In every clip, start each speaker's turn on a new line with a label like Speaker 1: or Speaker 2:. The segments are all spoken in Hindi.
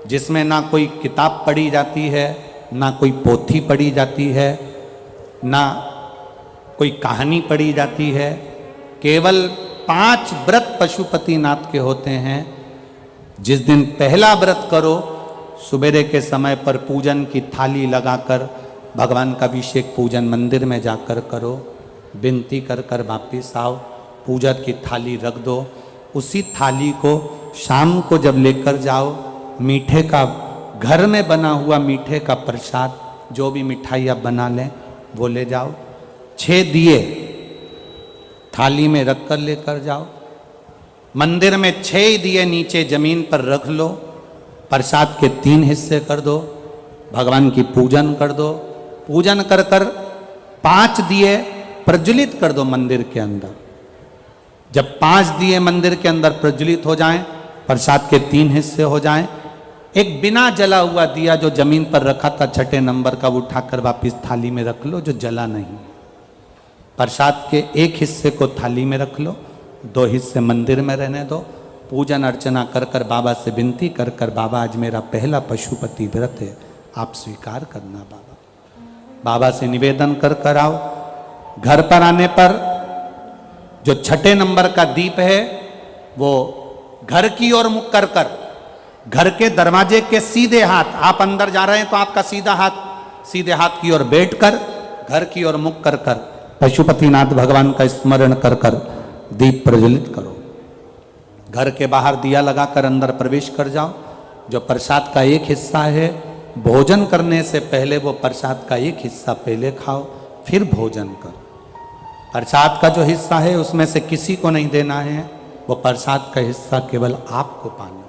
Speaker 1: जिसमें ना कोई किताब पढ़ी जाती है, ना कोई पोथी पढ़ी जाती है, ना कोई कहानी पढ़ी जाती है। केवल 5 व्रत पशुपतिनाथ के होते हैं। जिस दिन पहला व्रत करो, सुबेरे के समय पर पूजन की थाली लगाकर भगवान का अभिषेक पूजन मंदिर में जाकर करो, विनती कर कर वापिस आओ, पूजा की थाली रख दो। उसी थाली को शाम को जब लेकर जाओ, मीठे का घर में बना हुआ मीठे का प्रसाद, जो भी मिठाई आप बना लें वो ले जाओ। 6 दिए थाली में रख कर लेकर जाओ। मंदिर में 6 दिए नीचे जमीन पर रख लो। प्रसाद के 3 हिस्से कर दो। भगवान की पूजन कर दो। पूजन कर कर 5 दिए प्रज्वलित कर दो मंदिर के अंदर। जब 5 दिए मंदिर के अंदर प्रज्वलित हो जाएं, प्रसाद के 3 हिस्से हो जाएं, एक बिना जला हुआ दिया जो जमीन पर रखा था 6ठे नंबर का, वो उठाकर वापिस थाली में रख लो, जो जला नहीं। प्रसाद के 1 हिस्से को थाली में रख लो, 2 हिस्से मंदिर में रहने दो। पूजन अर्चना कर कर बाबा से विनती कर कर, बाबा आज मेरा पहला पशुपति व्रत है, आप स्वीकार करना बाबा। बाबा से निवेदन कर कर आओ। घर पर आने पर जो 6ठे नंबर का दीप है वो घर की ओर मुख कर कर, घर के दरवाजे के सीधे हाथ, आप अंदर जा रहे हैं तो आपका सीधे हाथ की ओर बैठकर घर की ओर मुख कर कर पशुपतिनाथ भगवान का स्मरण कर कर दीप प्रज्वलित करो। घर के बाहर दिया लगाकर अंदर प्रवेश कर जाओ। जो प्रसाद का 1 हिस्सा है, भोजन करने से पहले वो प्रसाद का 1 हिस्सा पहले खाओ, फिर भोजन करो। प्रसाद का जो हिस्सा है उसमें से किसी को नहीं देना है, वो प्रसाद का हिस्सा केवल आपको पाना।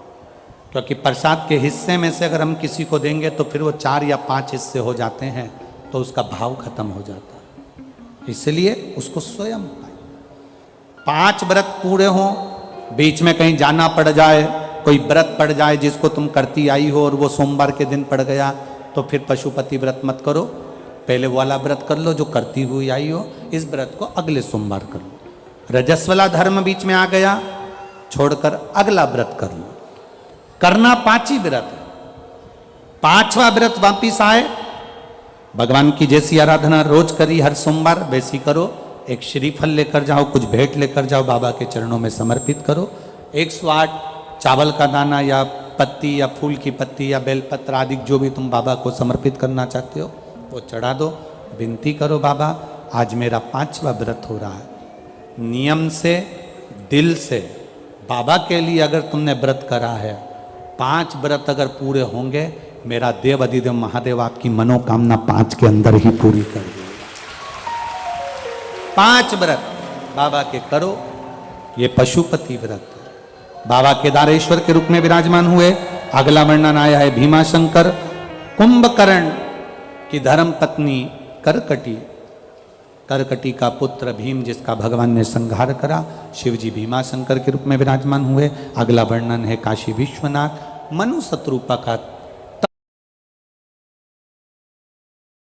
Speaker 1: क्योंकि प्रसाद के हिस्से में से अगर हम किसी को देंगे तो फिर वो 4 या 5 हिस्से हो जाते हैं, तो उसका भाव खत्म हो जाता है। इसलिए उसको स्वयं पाए। 5 व्रत पूरे हों, बीच में कहीं जाना पड़ जाए, कोई व्रत पड़ जाए जिसको तुम करती आई हो और वो सोमवार के दिन पड़ गया, तो फिर पशुपति व्रत मत करो। पहले वाला व्रत कर लो जो करती हुई आई हो, इस व्रत को अगले सोमवार कर लो। रजस्वला धर्म बीच में आ गया, छोड़कर अगला व्रत कर लो। करना 5 ही व्रत है। 5वां व्रत वापिस आए, भगवान की जैसी आराधना रोज करी हर सोमवार वैसी करो। एक श्रीफल लेकर जाओ, कुछ भेंट लेकर जाओ, बाबा के चरणों में समर्पित करो। 108 चावल का दाना या पत्ती या फूल की पत्ती या बेलपत्र आदि जो भी तुम बाबा को समर्पित करना चाहते हो वो चढ़ा दो। विनती करो, बाबा आज मेरा 5वां व्रत हो रहा है। नियम से, दिल से बाबा के लिए अगर तुमने व्रत करा है, 5 व्रत अगर पूरे होंगे, मेरा देव अधिदेव महादेव आपकी मनोकामना 5 के अंदर ही पूरी कर देगा। 5 व्रत बाबा के करो। ये पशुपति व्रत बाबा केदारेश्वर के रूप में विराजमान हुए। अगला वर्णन आया है भीमाशंकर। कुंभकर्ण की धर्म पत्नी करकटी, करकटी का पुत्र भीम जिसका भगवान ने संहार करा, शिवजी भीमाशंकर के रूप में विराजमान हुए। अगला वर्णन है काशी विश्वनाथ। मनु शत्रुपा का